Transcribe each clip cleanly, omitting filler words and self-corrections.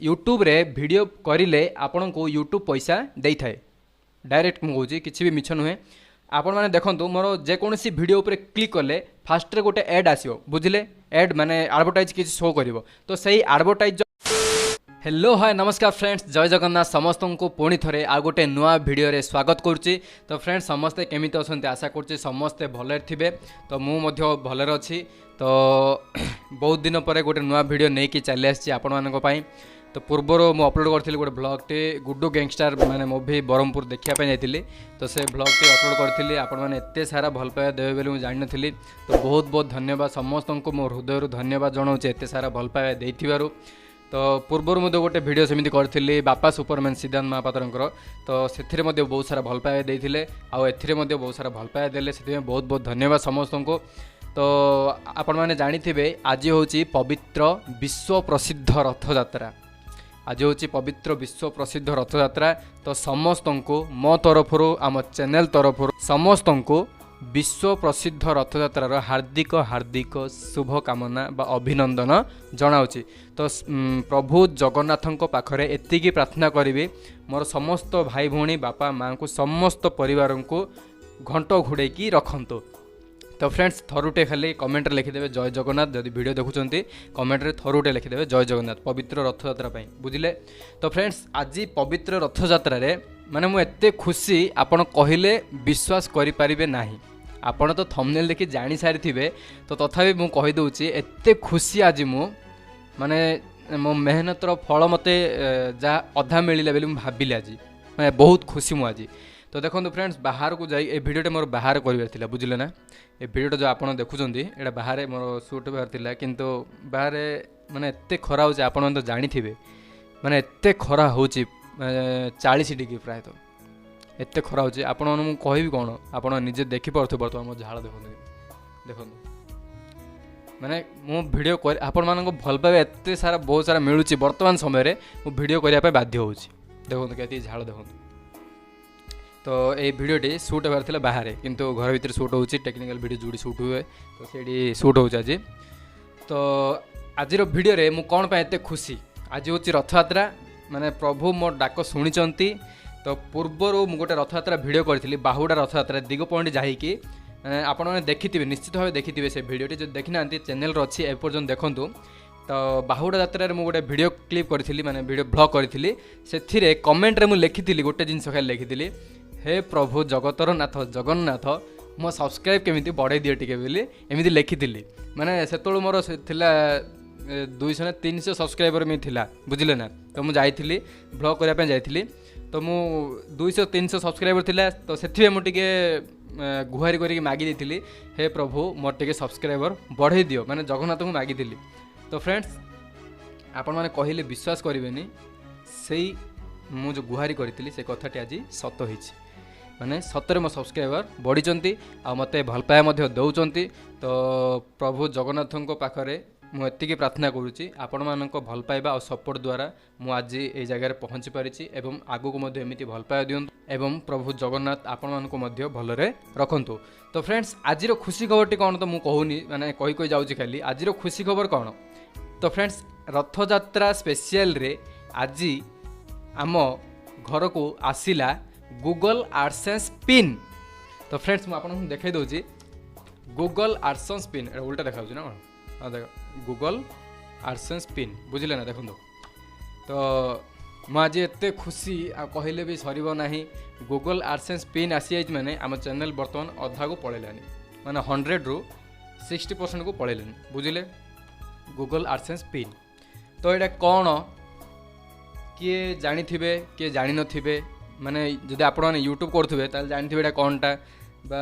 YouTube रे video करिले आपन को यूट्यूब पैसा देई थाए डायरेक्ट मुझे किसी भी मिछ नुहे। आपण मैंने देखो मोर जेकोसी वीडियो उपर क्लिक कले फास्ट गोटे एड आसो बुझे एड माने एडवर्टाइज किसी शो कर तो सही एडवर्टाइज। हेलो हाय नमस्कार फ्रेंड्स जय जगन्नाथ समस्त को पुणी थे आ गोटे नुआ वीडियो रे स्वागत करुच्ची। तो फ्रेंड्स समस्ते केमिति अछंती आशा करुच्ची समस्ते भले थे तो मु भलरे अच्छी। तो बहुत दिन पर गोटे नुआ वीडियो नहीं कि चली आसी आपण मानक पई। तो पूर्वर मु अपलोड करथिली गोटे ब्लॉगटे गुड्डू गैंगस्टर माने मूवी ब्रह्मपुर देखिया जाइली। तो से ब्लॉगटे अपलोड करथिली आपण माने एते सारा भल पाया देबे बेले मु जानि नथिली। तो बहुत बहुत धन्यवाद समस्त को मो हृदय धन्यवाद जनाऊँ एते सारा भल पाया देइथिबारु। तो पूर्वर मुझे गोटे वीडियो सेमती करी बापा सुपरमैन सिद्धांत महापात्र तो से बहुत सारा भल पाया देते आउ बहुत सारा भल पाया देले से बहुत बहुत धन्यवाद समस्त को। तो आपण मैंने जानी आज हूँ पवित्र विश्व प्रसिद्ध रथयात्रा। आज हूँ पवित्र विश्व प्रसिद्ध रथयात्रा। तो समस्त को मो तरफ आम चैनल तरफ समस्त को विश्व प्रसिद्ध रथयात्रार हार्दिक हार्दिक शुभकामना बा अभिनंदन जनाऊँगी। तो प्रभु जगन्नाथ पाखरे एतिकी प्रार्थना करी मोर समस्त भाई भौणी बापा माँ को समस्त परिवार को घंट घोड़े रखंतु। तो फ्रेंड्स थरुटे खाली कमेंट लिखिदेवे जय जगन्नाथ जदि वीडियो देखुंत कमेंट रे थरुटे लिखिदेवे जय जगन्नाथ पवित्र रथयात्रा बुझिले। तो फ्रेंड्स आज पवित्र रथयात्रा रे माने मु एते खुशी आपण कहले विश्वास करि परिबे नाही। आपण तो थंबनेल देखि जानि सारी थिबे तो तथापि मु कहि दउची एते खुशी आज मु माने मो मेहनतर फल मते जा अधा मिलिला बेली मु भाबिली आज माने बहुत खुशी मु आज। तो देखो फ्रेंड्स बाहर को जाई ए वीडियोटे मोर बाहर करिवार थिला बुझिले ना। ए वीडियोटा जो आपण देखुचंती एटा बाहर मोर शूट बाहर थिला किंतु बाहर माने एते खरा होचे आपण तो जानि थिबे माने एते खरा होची 40 डिग्री प्राय तो एते खरा होची। आपण मु कहबी कोन आपण निजे देखि परथु बर्तमान मो झाळ देखो माने मो वीडियो कर आपण मानको भल पावे एते सारा बहुत सारा मिलुची वर्तमान समय रे मो वीडियो करिया पे बाध्य होची। देखो केती झाळ देखो। तो ये वीडियोटी शूट होबार थिला बाहर किंतु घर भीतर शूट होची टेक्निकल वीडियो जोड़ी शूट हुए तो सेडी शूट होची आज। तो आज वीडियो रे मु कोन पे एते खुशी आज होची रथयात्रा माने प्रभु मोर डाक शुणिचंती। तो पूर्वर मु गोटे रथयात्रा वीडियो करी बाहुडा रथयात्रा दिगपहंडी जाइकी आपण मैंने देखिथिबे निश्चित भाव देखिथिबे से वीडियोटी जो देखि नांती चैनल रो अछि एपर्यंत देखंतु। तो बाहुडा यात्रा मु गोटे वीडियो क्लिप करी माने वीडियो ब्लॉग करी से कमेंट रे मु लिखिथिली गोटे जिनस खाली लिखिथिली हे प्रभु जगतर नाथ जगन्नाथ मो सब्सक्राइब केमिति बढ़ाई दिए टिके बोली एमिति लिखिथिली। माने सेतोळ मोर थिला 200-300 सब्सक्राइबर में थिला बुझिले ना। तो मु जाइथिली ब्लॉग करिया पे जाइथिली तो मु 200-300 सब्सक्राइबर थिला तो सेथिबे मु टिके गुहारी करिक मागी देथिली हे प्रभु मोर टिके सब्सक्राइबर बढ़ाई दियो माने जगन्नाथ को मागी दिली। तो फ्रेंड्स आपण माने कहिले विश्वास करिवेनी सेही मु जो गुहारी करथिली से कथाटी आज सत होईछि माने सतरे मो सब्सक्राइबर बढ़ी आ मते भल पाया मध्य दउचंती। तो प्रभु जगन्नाथ पाखरे मु एतिकी प्रार्थना करुच्ची आपण मानक भल पाइबा और सपोर्ट द्वारा मु आज ए जगह पहुँची पारिछि एवं आगु को मध्य एमिति भल पाया दियंतु एवं प्रभु जगन्नाथ आपण मानक मध्य भलरे रखंतु। तो फ्रेंड्स आज खुशी खबरटी कौन तो मु कहूनी माने कहि कहि जाउछि खाली आज खुशी खबर कौन। तो फ्रेंड्स रथयात्रा स्पेशल रे आज आम घर को आसिला गूगल एडसेंस पिन। तो फ्रेंड्स मुझे आपको देखाई दूसरी गूगल एडसेंस पिन उल्टा देखा ना हाँ देख गूगल एडसेंस पिन बुझिले ना देखो। तो मुझे एते खुशी आ कहले भी सरीब नाही गूगल एडसेंस पिन आसी जाइए माने आम चैनल बर्तमान अधा को पलैलानी माने 100 रू 60% को पलैलानी बुझिले गूगल एडसेंस पिन। तो ये कौन किए जानी थे किए जानी नथिबे माने जदि आपण माने यूट्यूब करथुबे ताले जानि थिबे एटा कोनटा बा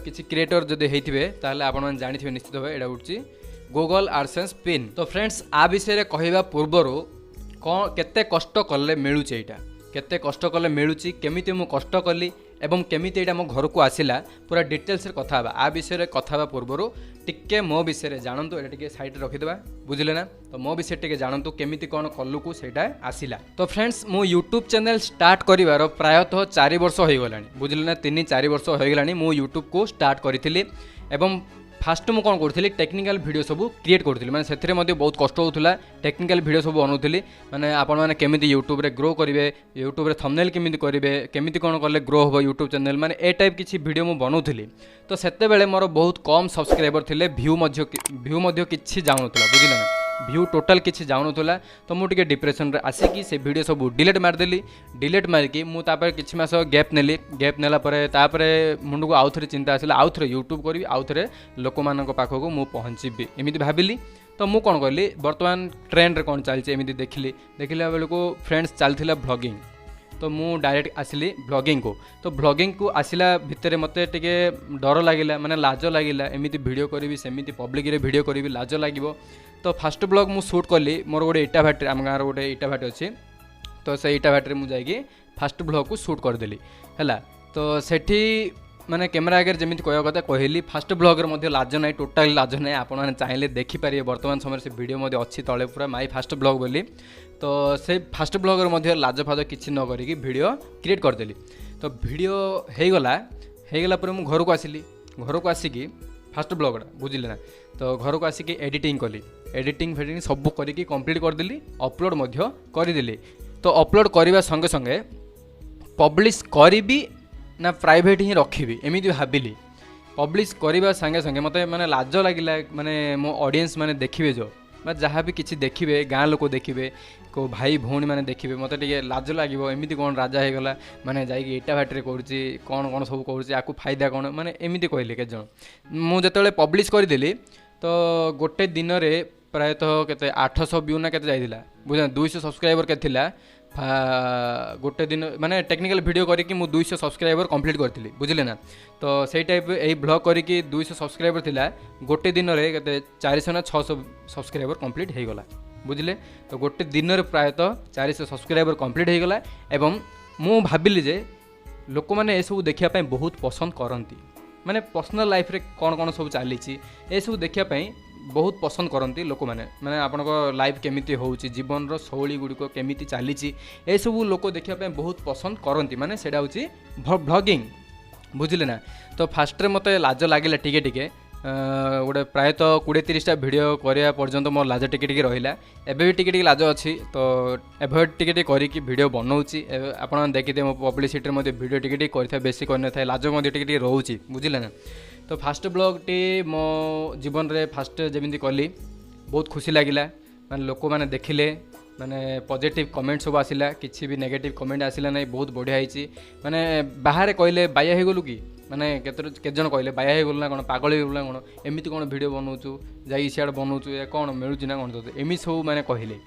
किछि क्रिएटर जदि हेइथिबे ताले आपण माने जानि थिबे निश्चित भाबे एटा उठछि गूगल एडसेंस पिन। तो फ्रेंड्स आ विषय रे कहिबा पूर्वरो केते कष्ट कले मिलुछि एटा केते कष्ट कले मिलुछि केमिति मु कष्ट कली एवं केमिति एटा मो घर को आसिला पूरा डिटेल्स रे कथा बा आ विषय रे कथा बा पूर्वरो टिके मो विषय रे जानंतु एटा टिके साइड रे रखि देबा बुझिले ना। तो मो विषय टिके जानंतु केमिति कोन कल्लु को सेटा आसिला। तो फ्रेंड्स मो यूट्यूब चैनल स्टार्ट करिवार प्रायतः 4 वर्ष होई गलानी बुझिले ना 3-4 वर्ष होई गलानी मो यूट्यूब को स्टार्ट करिथिली एवं फास्ट मु कौन करी टेक्निकल वीडियो सब क्रिएट करी मैंने से बहुत कष्ट होता टेक्निकल वीडियो सब बनाऊली मैंने आपण मैंने केमी यूट्यूब रे ग्रो करेंगे यूट्यूब रे थंबनेल केमी करेंगे केमी कौन कले ग्रो हो यूट्यूब चैनल मैंने ए टाइप किसी वीडियो मुझे बनाऊली तो सेते मोर बहुत कम सब्सक्राइबर थे व्यू किसी जाऊनुला बुझिले ना व्यू टोटाल किसी जाऊनुला तो मुझे डिप्रेशन रे आसिकी से वीडियो सब डिलीट मारदेली डिलीट मारिकी मुझे किसी मास गैप नेली गैप नेला मुंड को आउ थे चिंता आसला आउ थे यूट्यूब करी आउ थे लोक मान पाखक मुझे पहुँची एमती भाविली तो मुझे कौन कली बर्तमान ट्रेंड रे कौन चलती एमती देखला बेलू फ्रेंड्स चलता ब्लॉगिंग तो मु डायरेक्ट आसिली ब्लॉगिंग को तो ब्लॉगिंग को आसिला भितर मते टिके डर लगिला माने लाज लगिला एमिति वीडियो करी सेमिति पब्लिक रे वीडियो करी लाज लागिवो तो फास्ट ब्लॉग मु शूट कली मोर गोटे इटा भाटी आम गाँव गोटे इटा भाटी अच्छी तो से इटा भाटी मुझे जाकि फास्ट ब्लॉग को शूट करदेली है तो सेठी माने कैमेरा आगे जमी कह कथा कहली फास्ट ब्लॉगर मध्य लाज ना टोटाल लाज ना आपण मैंने चाहिए देखिपारे बर्तमान समय से वीडियो अच्छी तले पूरा माई फास्ट ब्लॉग बोली तो से फास्ट ब्लॉगर मध्य लाज फाज किसी न करी वीडियो क्रिएट करदेली तो वीडियो होगला पर मुझे घर को आसिली घर को आसिकी फास्ट ब्लॉगटा बुझिले ना तो घर को आसिकी एडिटिंग कली एडिटिंग फेडिटिंग सब करके कंप्लीट करदेली अपलोड मध्य करदेली तो अपलोड करने संगे संगे पब्लिश करी ना प्राइवेट ही रखी एमती भाविली पब्लिश करने संगे संगे मत मैंने लाज लगिला माने मो ऑडियंस माने देखिए जो मैं जहाँ भी किसी देखिए गाँ लोक देखिए को भाई भौणी मैंने देखिए मत टे लाज लगे एमती कौन राजा होगला मैंने जाइए इटा भाटी करुच्ची कौन कौन सब करूँ फायदा कौन मैंने एमती कहले के मुझे पब्लिश करदेली तो गोटे दिन में प्रायतः के 800 व्यू ना के जाइला बुझे 200 सब्सक्राइबर के गोटे दिन माने टेक्निकल वीडियो करके मु 200 सब्सक्राइबर कंप्लीट करथिली बुझिले ना तो सही टाइप एई ब्लॉग करके 200 सब्सक्राइबर थिला गोटे दिन रे केते 400 ना 600 सब्सक्राइबर कंप्लीट हो गला बुझिले तो गोटे दिन रे प्रायतः 400 सब्सक्राइबर कंप्लीट हो गला एवं मु भाबिली जे लोक माने ए सब देखिया पय बहुत पसंद करंती माने पर्सनल लाइफ रे कौन कौन सब चली ए सब देखिया पय बहुत पसंद करती लोक मैंने मैंने आपण लाइफ केमिति होउची जीवन रो शैली गुड़िक केमिति चली ए सब लोक देखिया बहुत पसंद करती माने सेडा होची ब्लॉगिंग बुझिले ना तो फास्ट रे मते लाज लागिला टिके टिके गोटे प्रायतः 20-30टा वीडियो करने पर्यंत मोर लाज टिके टिके रहिला एबे भी टिके लाज अच्छी तो एभॉइड टिके टिके करिकी वीडियो बनाऊँगी आपण देखिए मो पब्लिसिटी मध्ये वीडियो टिके टिके करथा बेसी करने था लाज मध्ये टिके टिके रहउची बुझिले ना तो फास्ट ब्लॉग टी मो जीवन रे फास्ट जमी कली बहुत खुशी लगिला माने लोक मैंने देखिले माने पॉजिटिव कमेंट सब आसिला किसी भी नेगेटिव कमेंट आसिला नहीं बहुत बढ़िया होती माने बाहर कहले बाया हो गलु कि माने केते जन कहले बाया हो गलु ना कौन पागल हो गलु ना कौन एमती कौन वीडियो बनाऊँ जाई सियाड़ बनाऊँ या कौन मिलूँ ना कौन तो एमती सब मैंने कहले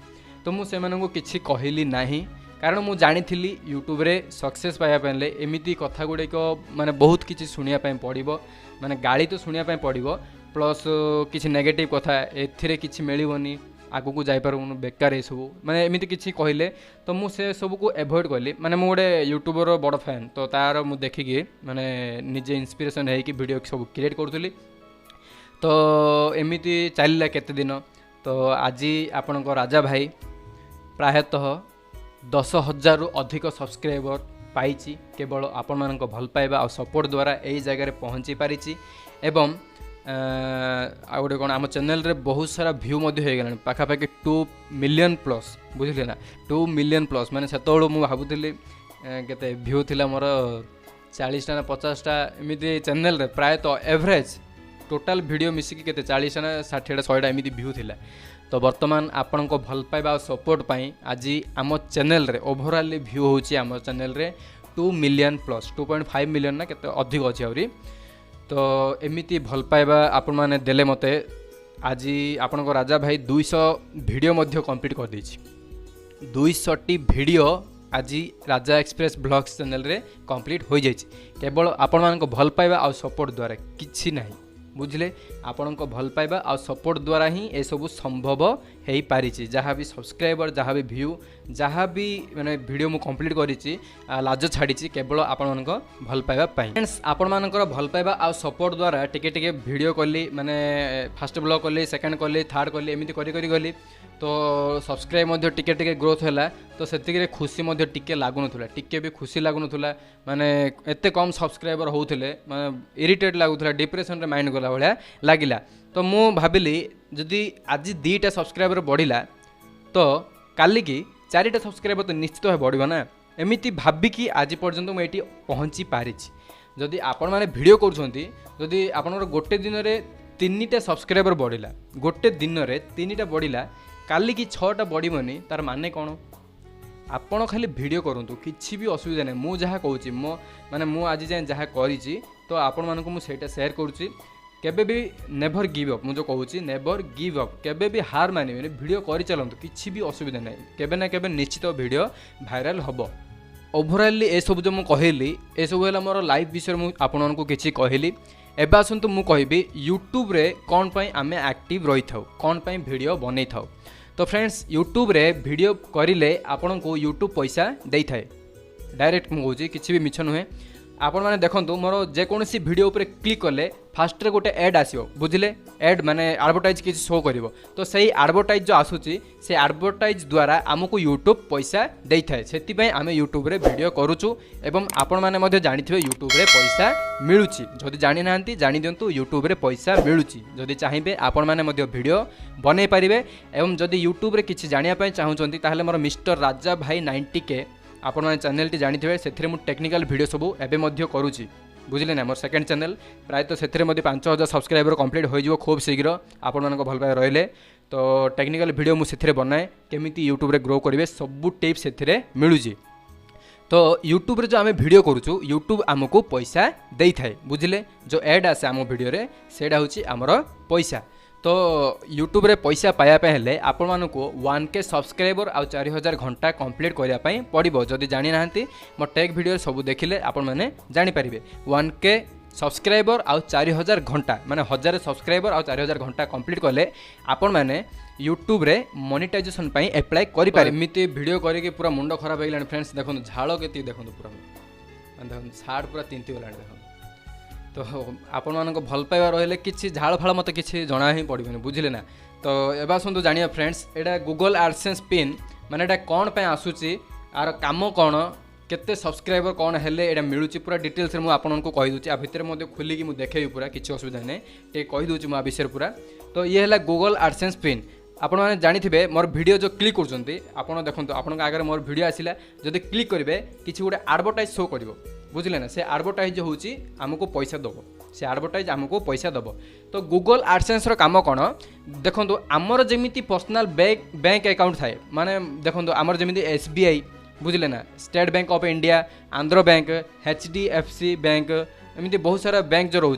तो मुझे किसी कहली नहीं कारण मुझे जानी यूट्यूब रे सक्सेस पाइबा एमती कथा गुड़िक माने बहुत किसी शुणा पड़ो माने गाड़ी तो शुणा पड़ो प्लस किसी नेगेटिव कथा एथिरे किसी मिलनी आगू को जापर बेकार ये सब माने एमती किसी कहले तो मुझे सब को एवॉइड कली माने मु गोटे यूट्यूबर बड़ फैन तो तार मु देखिकी माने निजे इंस्पिरेशन है कि वीडियो सब क्रिएट करूली तो एमती चलला केते दिन तो आज आपण राजा भाई प्रायतः 10,000 रु अधिक सब्सक्राइबर पाई केवल आपण मानक भल पाइबा और सपोर्ट द्वारा यही जगह पहुँची पारी एवं आ गोटे कौन आम चैनल रे बहुत सारा व्यू हो गला पाखापाखि 2 मिलियन प्लस बुझे ना 2 मिलियन प्लस माने से मुझे भावुली केते व्यू थिला मोर 40टा ना 50टा एमती चैनल रे प्रायतः एवरेज टोटाल वीडियो मिसिकी केते 40टा ना 60टा 100टा एमती व्यू थिला तो बर्तमान आपण को भल पाइबा और सपोर्ट पाई आज आम चैनल रे ओवरऑल व्यू होची आम चैनल रे 2 मिलियन प्लस 2.5 मिलियन ना केते अधिक अच्छी आहरी तो एमती भल पाइबा आपण माने देले मते आज आपण को राजा भाई 200 वीडियो मध्य कंप्लीट कर देछि 200 टी वीडियो आज राजा एक्सप्रेस ब्लॉग्स चैनल रे कंप्लीट हो जाइछि केवल आपण मान को भल पाइबा और सपोर्ट द्वारा किछि नाही बुझले आपण को भल पाइबा और सपोर्ट द्वारा ही ए सब संभव हो पारी जहाँ भी सब्सक्राइबर जहाँ भी व्यू जहाँ भी मैंने वीडियो मुझे कंप्लीट करी लाज छाड़ी केवल आपण भल पाइबा फ्रेंड्स आपण मानकर भल पाइबा और सपोर्ट द्वारा टिके टिके वीडियो कली माने फास्ट ब्लॉग कली सेकंड कली थर्ड कली एमती करी गली तो सब्सक्राइब टिके टिके ग्रोथ है तो से खुशी टिके लगुन टिके भी खुशी लगुन माने एत कम सब्सक्राइबर होते माने इरिटेट लगुला डिप्रेशन माइंड गला भाया लगिला। तो मु भाविली जदि आज 2टा सब्सक्राइबर बढ़िला तो काली की 4टा सब्सक्राइबर तो निश्चित भाव बढ़िया ना। एमती भाविकी आज पर्यंत मुझे पहुँची पारी। जदि आपण मैंने भिडियो करुँच आपणकर गोटे दिन में 3टा सब्सक्राइबर बढ़िला गोटे दिन में 3टा बढ़िला काली की 6टा बढ़नी तार माने कौन आपण खाली भिडियो करूँ किसी भी असुविधा नहीं। मु जहाँ कहूँ मो माने मु आज जाए जहाँ करी तो आपण मानक मुझे सेयार करुँची केबे भी नेभर गिव अप मुझे कहूँ नेभर गिव अप केबे भी हार मानिबेनि भिडियो करि चलंतु किसी भी असुविधा नहीं केबे ना केबे निश्चित भिडियो भाइराल हम। ओभरअली ए सब जो मुझे कहली ए सब है मोर लाइफ विषय में आपण को किसी कहली। एबे आसतु मु कहबी यूट्यूब रे कौन पाई आमे एक्टिव रही था कौन पाई वीडियो बनै था। तो फ्रेंड्स यूट्यूब रे वीडियो करिले आपण को यूट्यूब पैसा दे थाए डायरेक्ट मु कहूँ किसी भी मिछ नुहे। आपण मैंने देखो मोर जेकोसी वीडियो उपर क्लिक कले फास्ट रे गोटे एड आसो बुझिले एड माने एडवर्टाइज किसी शो करिवो तो सही एडवर्टाइज जो आसूची से एडवर्टाइज द्वारा आमको यूट्यूब पैसा दे थाए से आम यूट्यूब रे वीडियो करूचु एवं आपण मैंने मध्य जानिथिबे यूट्यूब रे पैसा मिलुची जदि जानि नांती जानि दियंतु यूट्यूब रे पैसा मिलुची जदि चाहिबे आपण मैंने मध्य वीडियो बनै पारिबे। एवं जदि यूट्यूब रे किछि जानिया पय चाहुचंती ताहले मोर मिस्टर राजा भाई 90K आपण मैंने चैनल टी जानिथिबे सेथिरे मु टेक्निकल वीडियो सबू एबे मध्य करूची बुझिले ना। मोर सेकंड चैनल प्रायतः सेथिरे मध्य 5000 सब्सक्राइबर कंप्लीट हो जिवो खूब शीघ्र आपण मानको भल पाए रहिले तो टेक्निकल वीडियो मु सेथिरे बनाए केमिति यूट्यूब रे ग्रो करिवे सबू टिप्स सेथिरे मिलुची। तो यूट्यूब रे जो आमे वीडियो करूचु यूट्यूब आमको पैसा देई थाए बुझिले जो एड आसे आम वीडियो रे सेडा होची हमर पैसा। तो यूट्यूब रे पैसा पाया हेले आपण मानको 1K सब्सक्राइबर आ 4000 घंटा कंप्लीट करिया पई पड़िबो। जदि जानि नाहंती मो टेक वीडियो सब देखिले आपण माने जानि परिबे 1K सब्सक्राइबर आ 4000 घंटा माने 1000 सब्सक्राइबर आ 4000 घंटा कंप्लीट कले आपण माने यूट्यूब रे मोनेटाइजेशन पई अप्लाई करि पारे। एमिति वीडियो करिके पूरा मुंडो खराब हेगलान फ्रेंड्स देखो झाळ केति देखो पूरा देखो साड पूरा तिंती गलान देखो। तो आपण मानको भल पाइबा रहिले किछि झाळ फाळ मते किछि जणा ही पड़िबेनि बुझिले ना। तो एबा सुंदु जानिया फ्रेंड्स एडा गूगल एडसेंस पिन माने एडा कोन पे आसुची आर काम कोन केते सब्सक्राइबर कोन हेले एडा मिलुची पूरा डिटेल्स रे मु आपण को कहि दूची आ भितर मते खुली कि मु देखेबी पूरा किछि असुविधा नै ते कहि दूची मु आ विषय पूरा। तो ये हैला गूगल एडसेंस पिन आपण माने जानिथिबे मोर वीडियो जो क्लिक करचंती आपण देखंतु आपण आगे मोर वीडियो आसिला जदि क्लिक करिवे किछि गोटे एडवर्टाइज शो करिवो बुझिले ना। से एडवर्टाइज जो होची हमको पैसा दबो से एडवर्टाइज हमको पैसा दबो। तो गूगल एडसेंस रो काम कोन देखंतु आमर जेमिति पर्सनल बैंक अकाउंट थाए माने देखंतु आमर जेमिति SBI बुझिले ना state bank of India Andhra bank HDFC bank एमिति बहुत सारा बैंक जो रहू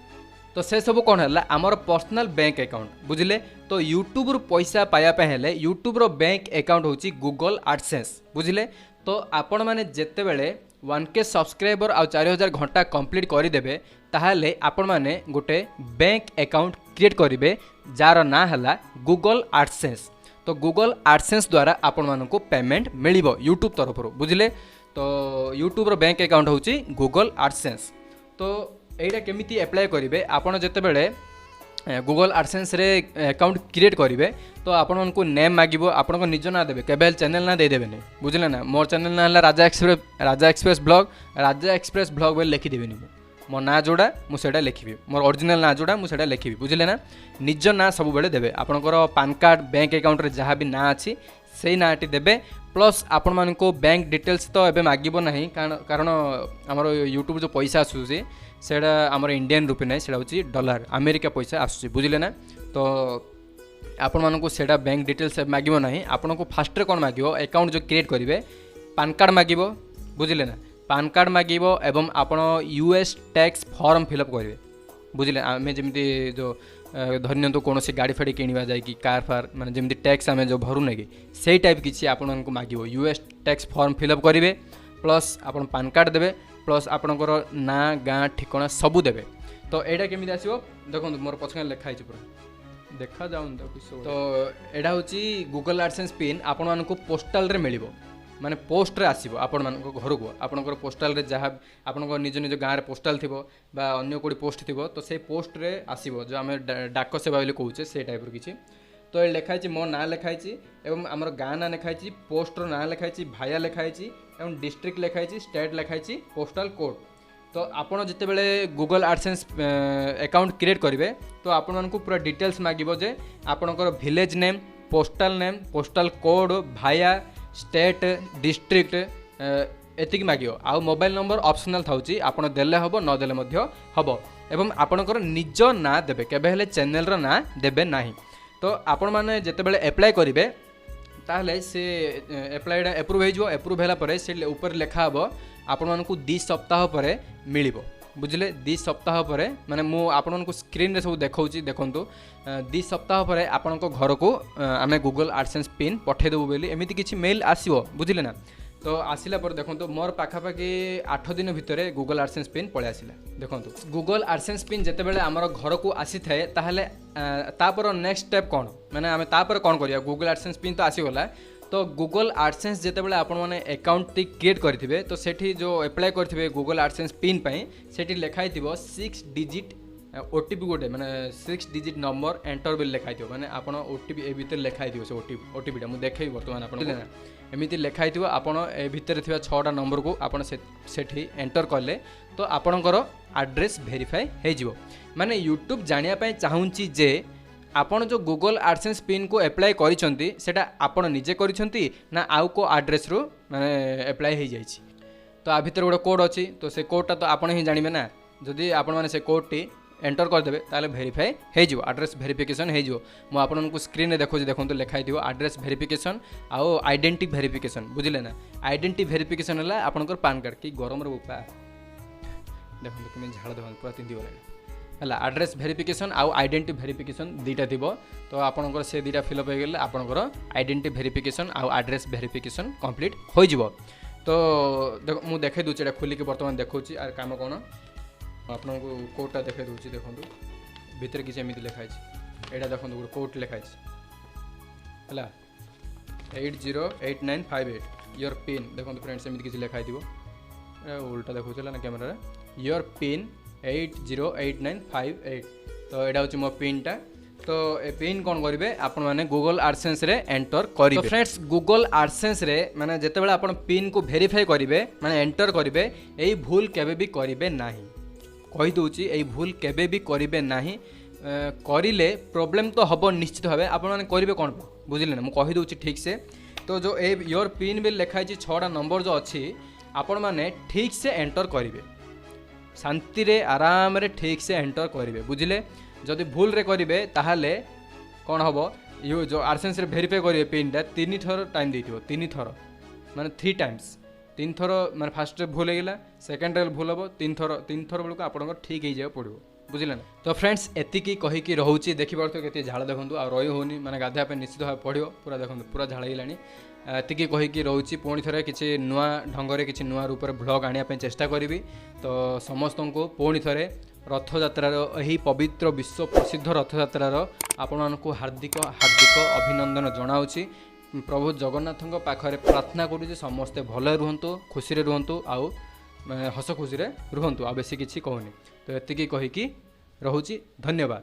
तो से सब कौन है आमर पर्सनल बैंक अकाउंट बुझिले। तो यूट्यूब रू पैसा पाया पे हेले यूट्यूब रो बैंक अकाउंट होची गूगल एडसेंस बुझिले। तो आपण माने जेते बेले 1K सब्सक्राइबर आ 4000 घंटा कंप्लीट करिदेबे ताहाले आपण माने गोटे बैंक अकाउंट क्रिएट करिवे जार ना हला गूगल एडसेंस। तो गूगल एडसेंस द्वारा आपण मानको पेमेंट मिलिबो यूट्यूब तरफ रो बुझिले। तो यूट्यूब रो बैंक अकाउंट होची गूगल एडसेंस। तो एटा केमिति अप्लाई करिवे आपण जेते बेले गूगल एडसेंस रे अकाउंट क्रिएट करिवे तो आपण को नेम मागिबो आपण को निज ना देबे केबल चैनल ना दे देबे नै बुझले ना। मोर चैनल ना हला राजा एक्सप्रेस ब्लॉग बोल लिखि देबेनी मो ना जोड़ा मु सेटा लिखिबी मोर ओरिजिनल ना जोड़ा मु सेटा लिखिबी बुझले ना। निज ना सब बेले देबे आपनकर पैन कार्ड बैंक अकाउंट रे जहाँ भी ना अछि सेही नाटी देबे प्लस आपण मान को बैंक डिटेल्स तो एबे मागिबो नाही कारण हमर यूट्यूब जो पैसा आसुची सेटा हमर इंडियन रुपी नै सेटा होची डॉलर अमेरिका पैसा आसुची बुझले ना। तो आपण मान को सेटा बैंक डिटेल्स मागिबो नाही आपण को फास्ट रे कोन मागिबो अकाउंट जो क्रिएट करिवे पैन कार्ड मागिबो बुझले ना पैन कार्ड मागिबो एवं आपण US टैक्स फॉर्म फिलअप करिवे बुझले। आमे जेमिति जो धन्यंतु कौन सी गाड़ी फाड़ी किणवा जाए कि कार फार माने जेमिति टैक्स आमे जो भरू नै कि सेही टाइप किछि आपण को मागिबो US टैक्स फॉर्म फिलअप करिवे प्लस आपण पैन कार्ड देबे प्लस आपणकर ना गाँ ठिकाना सबू देबे। तो एटा केमिति आसीबो देखंतु मोर पछका लेखा आइछि पूरा देखा जाउन तो एटा होची गूगल एडसेंस पिन आपण मानको पोस्टल रे मिलिबो माने पोस्ट रे आसीबो आपण मानको घर को आपणकर पोस्टल रे जहाँ आपणकर निज निज गाँ रे पोस्टल थिबो बा अन्य कोडी पोस्ट थिबो तो से पोस्ट रे आसीबो जो आमे डाक सेवा बोली कहूचे से टाइप रो किछि। तो ये लिखाई मो ना लिखाई एवं आमर गाँ ना लिखाई पोस्टर ना लिखाई भाया लिखाई एवं डिस्ट्रिक्ट लिखाई स्टेट लिखाई पोस्टाल कोड। तो आपड़ जिते बड़े गूगल एडसेंस अकाउंट क्रिएट करेंगे तो आपण मानक पूरा डिटेल्स मागिबो जे आपणकर विलेज नेम पोस्टाल कोड भाया स्टेट डिस्ट्रिक्ट एतिक मागियो आ मोबाइल नंबर ऑप्शनल थाउची आपण देले हबो न देले मध्य हबो एवं आपणकर निज ना देबे केबे हेले चैनल रो ना देबे नाही। तो आपण माने जते बेले अप्लाई करिवे ताहले से अप्लाईड एप्रूव हो एप्रूव होला परे से ऊपर लिखा हबो आपण मानकु 2 सप्ताह परे मिलिबो बुझले 2 सप्ताह परे माने मु आपण मानकु स्क्रीन रे सब देखाउची देखंतु 2 सप्ताह परे आपण को घर को आमे गूगल एडसेंस पिन पठे देबो बेली एमिति किछि मेल आसीबो बुझले ना। तो आसिला पर देखो मोर पाखापाखि 8 दिन भितर गूगल एडसेंस पिन पळे आसिला देखो गूगल एडसेंस पिन जिते बेले आमर घर को आसी थाए ताहले तापर नेक्स्ट स्टेप कौन माने आमे तापर कौन करिया गूगल एडसेंस पिन तो आसीगला तो गूगल एडसेंस जिते बेले आपण माने अकाउंट टी क्रिएट करथिबे तो सेठी जो अप्लाई करथिबे गूगल एडसेंस पिन पई सेठी लिखाई थिबो 6 डिजिट ओटीपी गोटे माने 6 डिजिट नंबर एंटर बिल लिखाई थिबो माने आपण ओटीपी ए भीतर लिखाई थिबो से ओटीपीटा मु देखै वर्तमान आपण ना एमिति लिखाई थिबो आपण ए भीतर थिबा 6टा नंबर को आपण सेठी एंटर करले तो आपणकर एड्रेस वेरीफाई हे जिवो माने यूट्यूब जानिया पई चाहूची जे आपण जो गूगल एडसेंस पिन को अप्लाई करिसंती सेटा आपण निजे करिसंती ना आउ को एड्रेस रो माने अप्लाई हे जाईछि। तो आ भीतर गोटे कोड अछि तो से कोडटा तो आपण ही जानिबे ना जदि आपण माने से कोडटी एंटर करदेवे ताले वेरीफाई हे जिवो एड्रेस वेरिफिकेशन हे जिवो मु आपनको स्क्रीन रे देखोछि देखंतु लिखाई दियो एड्रेस वेरिफिकेशन आउ आइडेंटिटी वेरिफिकेशन बुझिले ना। आइडेंटिटी वेरिफिकेशन हला आपनकर पान कार्ड की गरम रे उपा देखंतु कि झाड़ देखंतु पूरा तिंदी गले हला एड्रेस वेरिफिकेशन आउ आइडेंटिटी वेरिफिकेशन दीटा थिबो तो आपनकर से दीटा फिलअप हे गेले आपनकर आइडेंटिटी वेरिफिकेशन आउ एड्रेस वेरिफिकेशन कंप्लीट हो जिवो। तो मु देखे दुछि एटा खोली के वर्तमान देखौछि आर काम कोन आपन को कोडटा देखे दूची देखंतु भीतर किछ एमिति लिखाइ छै एटा देखंतु गोटे कोड लिखाइ छै हला 808958 योर पिन देखंतु फ्रेंड्स एमिति किछ लिखाइ दिबो उल्टा देखौछला ना कैमरा रे योर पिन 808958 तो एटा होची मो पिनटा। तो ए पिन कोन करिवे आपण माने गूगल एडसेंस रे एंटर करिवे। तो फ्रेंड्स गूगल एडसेंस रे माने जते बेला आपण पिन को वेरीफाई करिवे माने एंटर करिवे एई भूल केबे भी करिवे नाही कही दूची यही भूल केबे भी करेंगे नहीं करिले प्रॉब्लम तो हम निश्चित भाव आप करेंगे कौन बुझिले ना मुझे दूची ठीक से। तो जो ए योर पिन बिल लिखाई 6टा नंबर जो अच्छी आपण मैंने ठीक से एंटर करेंगे शांति रे आराम रे ठीक से एंटर करेंगे बुझिले जदि भूल रे करेंगे ताहले कौन हम यो जो एडसेंस रे वेरीफाई करेंगे पिनटा 3 थर टाइम देथिबो 3 थर माने 3 टाइम्स 3 थर माने फास्ट भूल होगा सेकेंड रे भूल हम 3 थर बेलू आप ठीक हो जाए पड़ो बुझिले ना। तो फ्रेंड्स एतिकी कहीकि रोचे देखिपे केते झाड़ देखो आ रही होनी माने गाधेया निश्चित भाव पड़ो पूरा देखो पूरा झाड़ गलानी एतिकी कहीकि रोचे पुणी थे किसी नुआ ढंग किसी नुआ रूप में ब्लॉग आने चेष्टा करी। तो समस्त को पुणी थे रथयात्रार यही पवित्र विश्व प्रसिद्ध रथयात्रार आपण को हार्दिक हार्दिक अभिनंदन जनाऊँगी। प्रभु जगन्नाथ पाखे प्रार्थना करूँ समस्ते भले रुहतु खुशी रुहतु आउ हस खुशी रुहतु आ बेसी किसी कहूनी। तो एतिकी कहीकि रोची धन्यवाद।